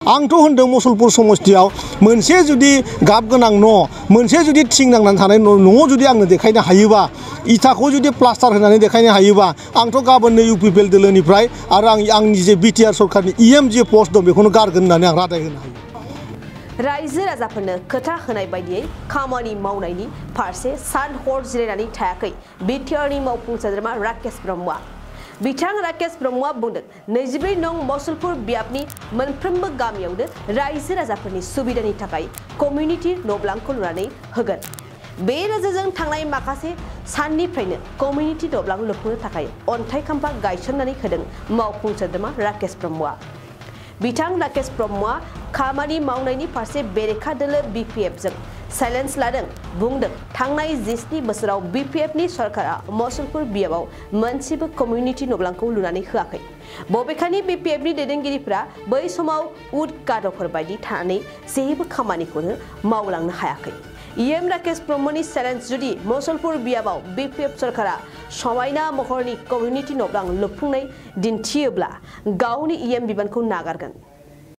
आंथ' होनदों मुसलपुर समस्तियाव मोनसे जुदि गाब गोनां न' मोनसे जुदि थिं नांनानै थानाय न'आव जुदि आंनो देखायनो हायोबा इथाखौ जुदि प्लास्टार होनानै देखायनो हायोबा आंथ' गाबोननो इउपिपिएल दोलोनिफ्राय आरो आंनि जे बिटिआर सरकारनि इएम जे पस्ट दं बेखौनो गारगोन होननानै आं रादाय होनो हायो। रायजो राजाफोरनो खोथा होनाय बायदियै खामानि मावनायनि फारसे सान हर जिरायनानै थायाखै बिटिआरनि मावफुं सोद्रोमा राकेश ब्रह्मआ। बिथां राकेश ब्रह्मआ बुंदों 24 नं मुसलपुर बियाबनि मोनफ्रोमबो गामियावनो रायजो राजाफोरनि सुबिदानि थाखाय कमिउनिटि न'ब्लांखौ लुनानै होगोन। बे नोजोरजों थांनाय माखासे साननिफ्रायनो कमिउनिटि न'ब्लां लुफुंनो थाखाय अन्थाइ खाम्फा गायसननानै होदों मावफुं सोद्रोमा राकेश ब्रह्मआ। बिथां राकेश ब्रह्मआ खामानि मावनायनि फारसे बेरेखा दोलो बिपिएफजों साइलेन्स लादों बुंदों थांनाय 17 बोसोराव बिपिएफनि सरकारा मुसलपुर बियाबाव मोनसेबो कमिउनिटि न'ब्लांखौ लुनानै होआखै। बबेखानि बिपिएफनि दैदेनगिरिफोरा बै समाव उदगाद'फोर बायदि थानानै जेबो खामानिखौनो मावलांनो हायाखै। इएम राकेश ब्रह्मनि चेलेन्ज जुदि मुसलपुर बियाबाव बिपिएफ सरकारा समायना महरनि कमिउनिटि न'ब्लां लुफुंनाय दिन्थियोब्ला गावनि इएम बिबानखौ नागारगोन।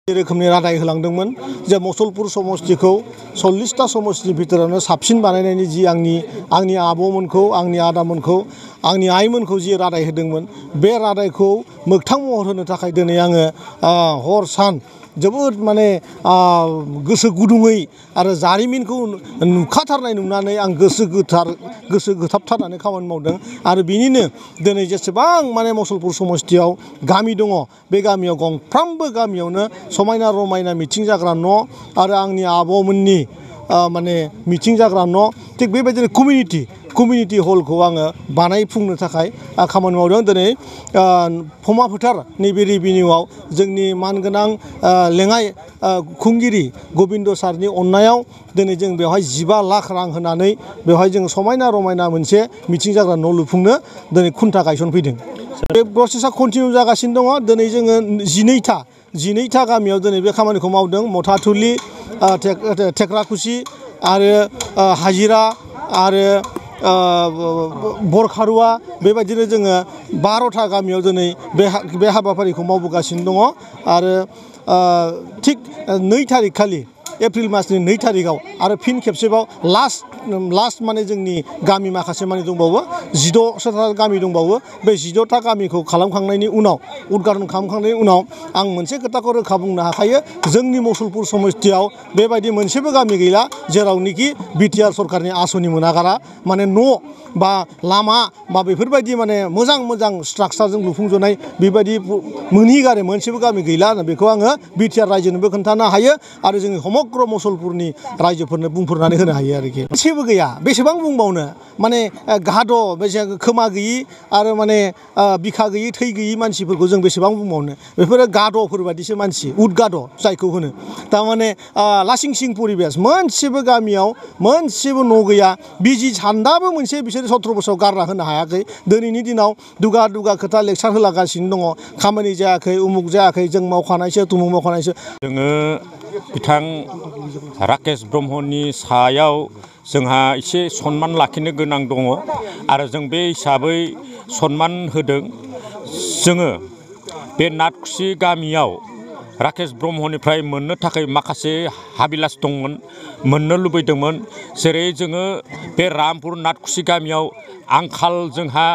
रोखोमनि रादाय होलांदोंमोन जे मुसलपुर समस्तिखौ 40टा समस्तिनि भितरावनो साबसिन बानायनायनि जि आंनि आब'मोनखौ आंनि आदामोनखौ आंनि आइमोनखौ जि रादाय होदोंमोन बे रादायखौ मोगथां महर होनो थाखाय दिनै आङो हर सान जोबोद माने गोसो गुदुङै आरो जारिमिनखौ नुखाथारनाय नुनानै आं गोसो गोथाबथारनानै खामानि मावदों आरो बिनिनो दिनै जेसेबां माने मुसलपुर समस्तियाव गामि दङ बे गामियाव गंफ्रामबो गामियावनो समायना रमायना मिथिं जाग्रा न' आरो आंनि आब'मोननि माने मिथिं जाग्रा न' थिग बेबायदिनो कमिउनिटि हलखौ आङो बानायफुंनो थाखाय खामानि मावदों। दिनै फमा फोथार नैबे रेभिनिउआव जोंनि मानगोनां लेङाइ खुंगिरि गबिन्द सारनि अननायाव दिनै जों बेवहाय 15 लाख रां होनानै बेवहाय जों समायना रमायना मोनसे मिथिं जाग्रा न' लुफुंनो दिनै खुन्था गायसनफैदों। बे प्रसेसा कन्टिनिउ जागासिनो दङ। दिनै जोङो 12था गामियाव दिनै बे खामानिखौ मावदों। मथाथुलि थेक्राखुसि आरो हाजिरा आरो बरखारुवा बेबायदिनो जोङो 12था गामियाव दिनै बे हाबाफारिखौ मावबोगासिनो दङ आरो थिग 2 थारिख खालि एप्रिल मासनि 2 थारिखआव आरो फिन खेबसेबाव लास्ट माने जोंनि गामि माखासे माने दंबावो 16था गामि दंबावो बे 16था गामिखौ खालामखांनायनि उनाव उद्घाटन खालामखांनायनि उनाव आं मोनसे खोथाखौ रोखा बुंनो हाखायो जोंनि मुसलपुर समस्तियाव बेबायदि मोनसेबो गामि गैला जेरावनोखि बिटिआर सरकारनि आसनि मोनागारा माने न' बा लामा बा बेफोरबायदि माने मोजां स्ट्राक्चारजों लुफुंजोबनाय बेबायदि मोनहैगारे मोनसेबो गामि गैला बेखौ आङो बिटिआर रायजोनोबो खोन्थानो हायो आरो जोंनि समग्र मुसलपुरनि रायजोफोरनो बुंफोरनानै होनो हायो आरोखि मोनसेबो गैया बेसेबां बुंबावनो माने गाद' खोमा गैयि आरो माने बिखा गैयि थै गैयि मानसिफोरखौ जों बेसेबां बुंबावनो बेफोरो गाद'फोर बायदिसो मानसि उदगाद' जायखौ होनो थारमाने लासिं सिं परिबेस मोनसेबो गामियाव मोनसेबो न' गैया बिजि सान्दाबो मोनसे बिसोर 17 बोसोराव गारना होनो हायाखै दिनैनि दिनाव दुगा खोथा लेक्सार होलागासिनो दङ खामानि जायाखै उमुक जायाखै जों मावखानायसो तुमुक मावखानायसो जोङो बिथां राकेश ब्रह्मनि सायाव जोंहा एसे सनमान लाखिनो गोनां दङ आरो जों बे हिसाबै सनमान होदों। जोङो बे नाथखुसि गामियाव राकेश ब्रह्मनिफ्राय मोननो थाखाय माखासे हाबिलास दंमोन मोननो लुबैदोंमोन जेरै जोङो बे रामपुर नाथखुसि गामियाव आंखाल जोंहा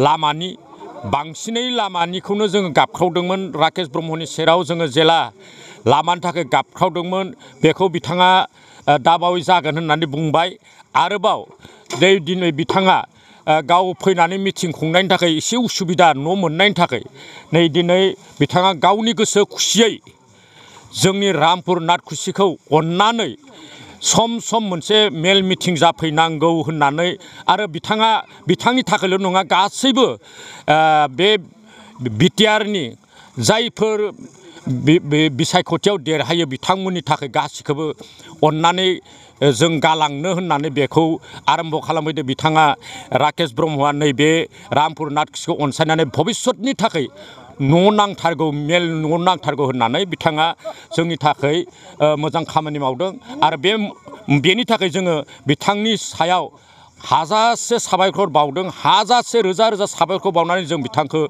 लामानि बांसिनै लामानिखौनो जोङो गाबख्रावदोंमोन राकेश ब्रह्मनि सेराव जोङो जेला लामानि थाखाय गाबख्रावदोंमोन बेखौ बिथाङा दाबावै जागोन होननानै बुंबाय आरोबाव दिनै बिथाङा गाव फैनानै मिटिं खुंनायनि थाखाय एसे उसुबिदा न' मोननायनि थाखाय नै दिनै बिथाङा गावनि गोसो खुसियै जोंनि रामपुर नाथखुसिखौ अननानै सम मोनसे मेल मिटिं जाफैनांगौ होननानै आरो बिथांनि थाखायल' नङा गासैबो बे बिटिआरनि जायफोर बिसायख'थियाव देरहायो बिथांमोननि थाखाय गासिखौबो अननानै जों गालांनो होननानै बेखौ आरम्भ खालामफैदों बिथाङा राकेश ब्रह्मआ नैबे रामपुर नाथखुसिखौ अनसायनानै भबिष्यतनि थाखाय न' नांथारगौ मेल न' नांथारगौ होननानै बिथाङा जोंनि थाखाय मोजां खामानि मावदों आरो बेनि थाखाय जोङो बिथांनि सायाव हाजासे साबायखर बावदों हाजासे रोजा रोजा साबायखर बावनानै जों बिथांखौ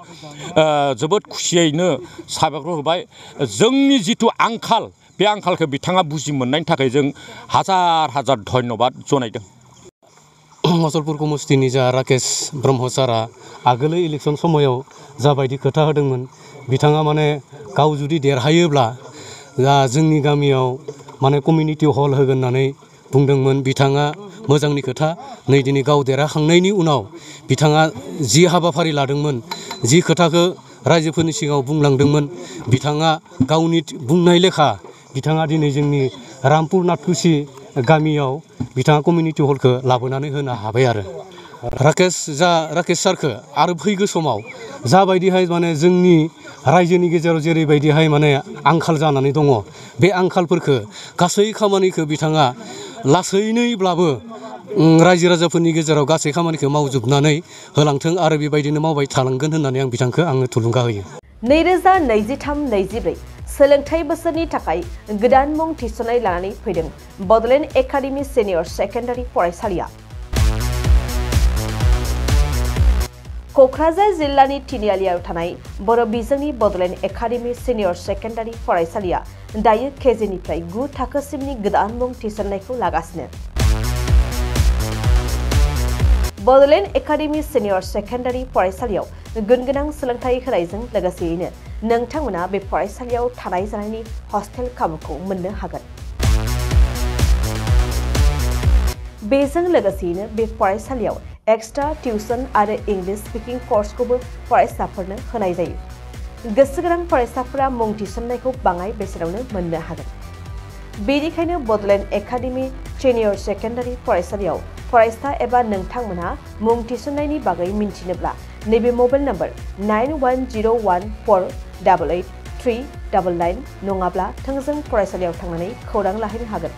जोबोद खुसियैनो साबायखर होबाय जोंनि जिथु आंखाल बे आंखालखौ बिथाङा बुजि मोननायनि थाखाय जों हाजार हाजार धन्यबाद जनायदों मसलपुर कमस्टिनि जा राकेश ब्रह्म सारा आगोलो इलेक्सन समायाव जाबायदि खोथा होदोंमोन बिथाङा माने गाव जुदि देरहायोब्ला जोंनि गामियाव माने कमिउनिटि हल होगोन होननानै बुंदोंमोन बिथाङा मोजांनि खोथा नै दिनै गाव देरहाखांनायनि उनाव बिथाङा जि हाबाफारि लादोंमोन जि खोथाखौ रायजोफोरनि सिगाङाव बुंलांदोंमोन बिथाङा गावनि बुंनाय लेखा बिथाङा दिनै जोंनि रामपुर नाथकुसि गामियाव बिथाङा कमिउनिटि हलखौ लाबोनानै होनो हाबाय आरो राकेश सारखौ आरो फैगौ समाव जाबायदिहाय माने जोंनि रायजोनि गेजेराव जेरैबायदिहाय माने आंखाल जानानै दङ बे आंखालफोरखौ गासै खामानिखौ बिथाङा लासैनोब्लाबो रायजो राजाफोरनि गेजेराव गासै खामानिखौ मावजोबनानै होलांथों आरो बेबायदिनो मावबाय थालांगोन होननानै आं बिथांखौ आङो थुलुंगा होयो 2023-24 सोलोंथाइ बोसोरनि थाखाय गोदान मुं थिसननाय लानानै फैदों बडलेण्ड एकाडेमि सिनियर सेकेन्डारि फरायसालिया क'क्राझार जिल्लानि तिनिआलियाव थानाय बर' बिजोंनि बडलेण्ड एकाडेमि सिनियर सेकेन्डारि फरायसालिया दायो केजिनिफ्राय 9 थाखोसिमनि गोदान मुं थिसननायखौ लागासिनो बडलेण्ड एकाडेमि सिनियर सेकेन्डारि फरायसालियाव गुनगोनां सोलोंथाइ होनायजों लोगोसेयैनो नोंथांमोना बे फरायसालियाव थानाय जानायनि हस्टेल खाबुखौ मोननो हागोन बेजों लोगोसेयैनो बे फरायसालियाव एक्सट्रा टिउसन आरो इंलिश स्पिकिं कर्सखौबो फरायसाफोरनो होनाय जायो गोसो गोनां फरायसाफोरा मुं थिसननायखौ बाङाय बेसेनावनो मोननो हागोन बेनिखायनो बडलेण्ड एकाडेमि सिनियर सेकेन्डारि फरायसालियाव फरायसा एबा नोंथांमोनहा मुं थिसननायनि बागै मिन्थिनोब्ला नैबे मबाइल नम्बर 9101488399 नङाब्ला थोंजों फरायसालियाव थांनानै खौरां लाहैनो हागोन